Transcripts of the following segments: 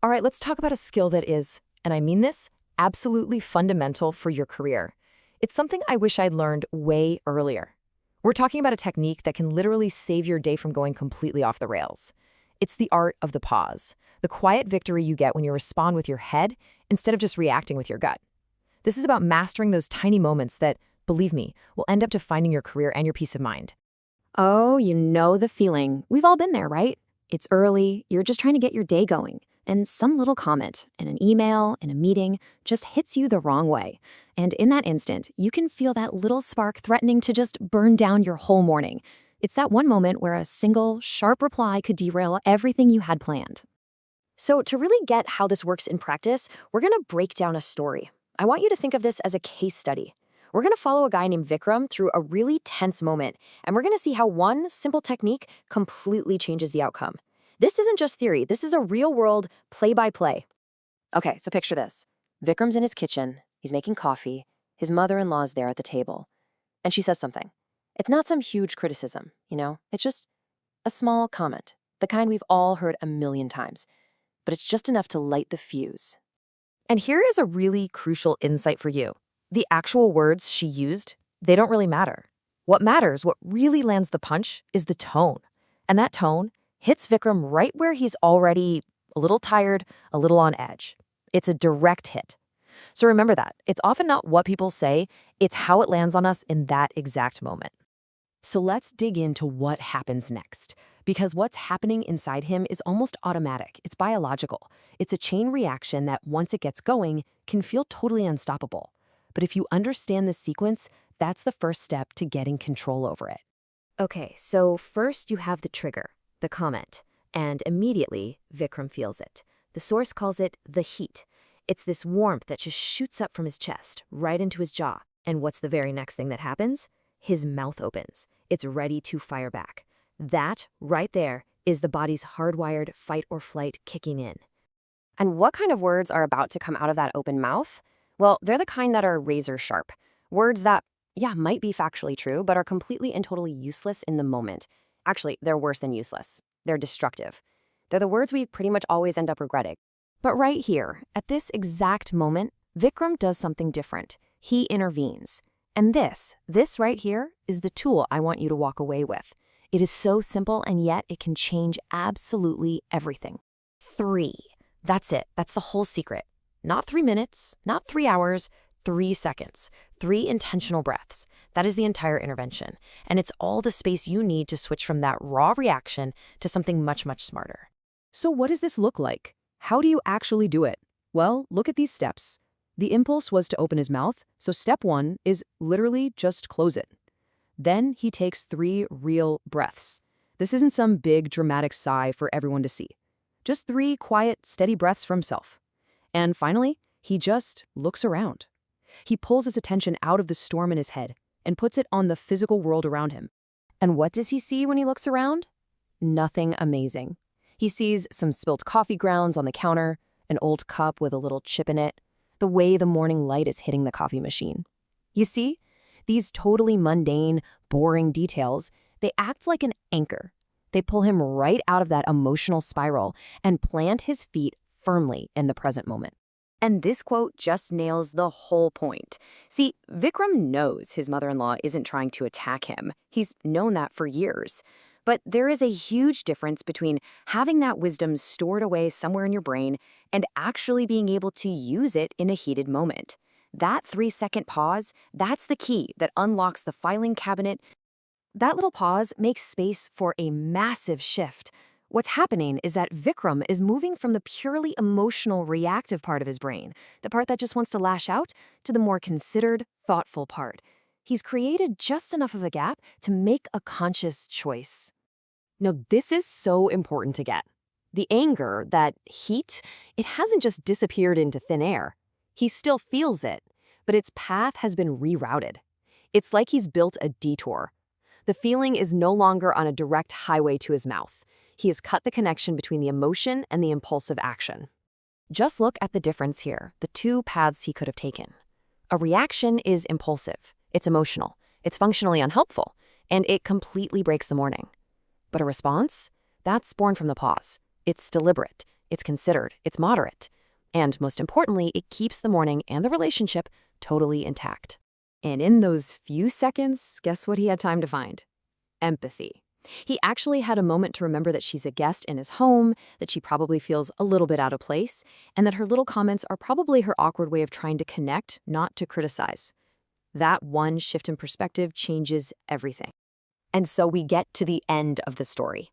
All right, let's talk about a skill that is, and I mean this, absolutely fundamental for your career. It's something I wish I'd learned way earlier. We're talking about a technique that can literally save your day from going completely off the rails. It's the art of the pause, the quiet victory you get when you respond with your head instead of just reacting with your gut. This is about mastering those tiny moments that, believe me, will end up defining your career and your peace of mind. Oh, you know the feeling. We've all been there, right? It's early, you're just trying to get your day going, and some little comment in an email, in a meeting, just hits you the wrong way. And in that instant, you can feel that little spark threatening to just burn down your whole morning. It's that one moment where a single, sharp reply could derail everything you had planned. So to really get how this works in practice, we're going to break down a story. I want you to think of this as a case study. We're going to follow a guy named Vikram through a really tense moment, and we're going to see how one simple technique completely changes the outcome. This isn't just theory, this is a real-world play-by-play. Okay, so picture this. Vikram's in his kitchen, he's making coffee, his mother-in-law's there at the table, and she says something. It's not some huge criticism, it's just a small comment, the kind we've all heard a million times, but it's just enough to light the fuse. And here is a really crucial insight for you. The actual words she used, they don't really matter. What matters, what really lands the punch, is the tone. And that tone hits Vikram right where he's already a little tired, a little on edge. It's a direct hit. So remember that. It's often not what people say, it's how it lands on us in that exact moment. So let's dig into what happens next. Because what's happening inside him is almost automatic. It's biological. It's a chain reaction that, once it gets going, can feel totally unstoppable. But if you understand this sequence, that's the first step to getting control over it. Okay, so first you have the trigger, the comment, and immediately Vikram feels it. The source calls it the heat. It's this warmth that just shoots up from his chest, right into his jaw. And what's the very next thing that happens? His mouth opens. It's ready to fire back. That, right there, is the body's hardwired fight or flight kicking in. And what kind of words are about to come out of that open mouth? Well, they're the kind that are razor sharp. Words that, might be factually true, but are completely and totally useless in the moment. Actually, they're worse than useless. They're destructive. They're the words we pretty much always end up regretting. But right here, at this exact moment, Vikram does something different. He intervenes. And this right here, is the tool I want you to walk away with. It is so simple, and yet it can change absolutely everything. 3. That's it. That's the whole secret. Not 3 minutes, not 3 hours, 3 seconds. 3 intentional breaths. That is the entire intervention. And it's all the space you need to switch from that raw reaction to something much, much smarter. So what does this look like? How do you actually do it? Well, look at these steps. The impulse was to open his mouth, so step 1 is literally just close it. Then he takes 3 real breaths. This isn't some big dramatic sigh for everyone to see. Just 3 quiet, steady breaths for himself. And finally, he just looks around. He pulls his attention out of the storm in his head and puts it on the physical world around him. And what does he see when he looks around? Nothing amazing. He sees some spilled coffee grounds on the counter, an old cup with a little chip in it, the way the morning light is hitting the coffee machine. You see, these totally mundane, boring details, they act like an anchor. They pull him right out of that emotional spiral and plant his feet firmly in the present moment. And this quote just nails the whole point. See, Vikram knows his mother-in-law isn't trying to attack him. He's known that for years. But there is a huge difference between having that wisdom stored away somewhere in your brain and actually being able to use it in a heated moment. That 3-second pause, that's the key that unlocks the filing cabinet. That little pause makes space for a massive shift. What's happening is that Vikram is moving from the purely emotional, reactive part of his brain, the part that just wants to lash out, to the more considered, thoughtful part. He's created just enough of a gap to make a conscious choice. Now, this is so important to get. The anger, that heat, it hasn't just disappeared into thin air. He still feels it, but its path has been rerouted. It's like he's built a detour. The feeling is no longer on a direct highway to his mouth. He has cut the connection between the emotion and the impulsive action. Just look at the difference here, the 2 paths he could have taken. A reaction is impulsive, it's emotional, it's functionally unhelpful, and it completely breaks the morning. But a response? That's born from the pause. It's deliberate, it's considered, it's moderate. And most importantly, it keeps the morning and the relationship totally intact. And in those few seconds, guess what he had time to find? Empathy. He actually had a moment to remember that she's a guest in his home, that she probably feels a little bit out of place, and that her little comments are probably her awkward way of trying to connect, not to criticize. That one shift in perspective changes everything. And so we get to the end of the story.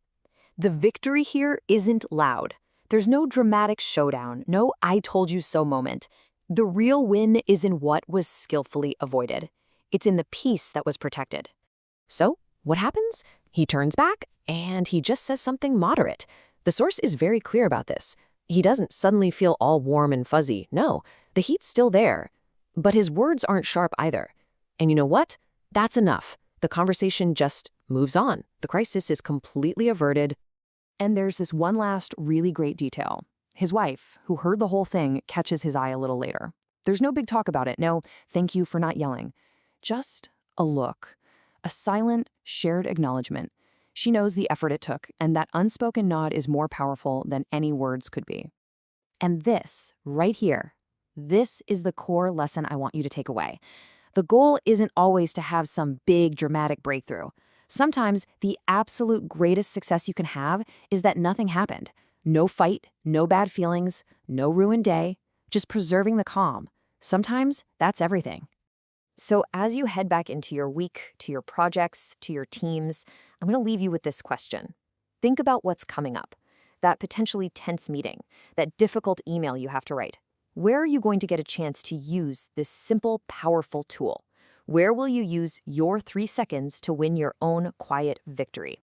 The victory here isn't loud. There's no dramatic showdown, no I told you so moment. The real win is in what was skillfully avoided. It's in the peace that was protected. So, what happens? He turns back, and he just says something moderate. The source is very clear about this. He doesn't suddenly feel all warm and fuzzy. No, the heat's still there. But his words aren't sharp either. And you know what? That's enough. The conversation just moves on. The crisis is completely averted. And there's this one last really great detail. His wife, who heard the whole thing, catches his eye a little later. There's no big talk about it. No, thank you for not yelling. Just a look. A silent, shared acknowledgement. She knows the effort it took, and that unspoken nod is more powerful than any words could be. And this, right here, this is the core lesson I want you to take away. The goal isn't always to have some big, dramatic breakthrough. Sometimes the absolute greatest success you can have is that nothing happened. No fight, no bad feelings, no ruined day, just preserving the calm. Sometimes that's everything. So as you head back into your week, to your projects, to your teams, I'm going to leave you with this question. Think about what's coming up. That potentially tense meeting, that difficult email you have to write. Where are you going to get a chance to use this simple, powerful tool? Where will you use your 3 seconds to win your own quiet victory?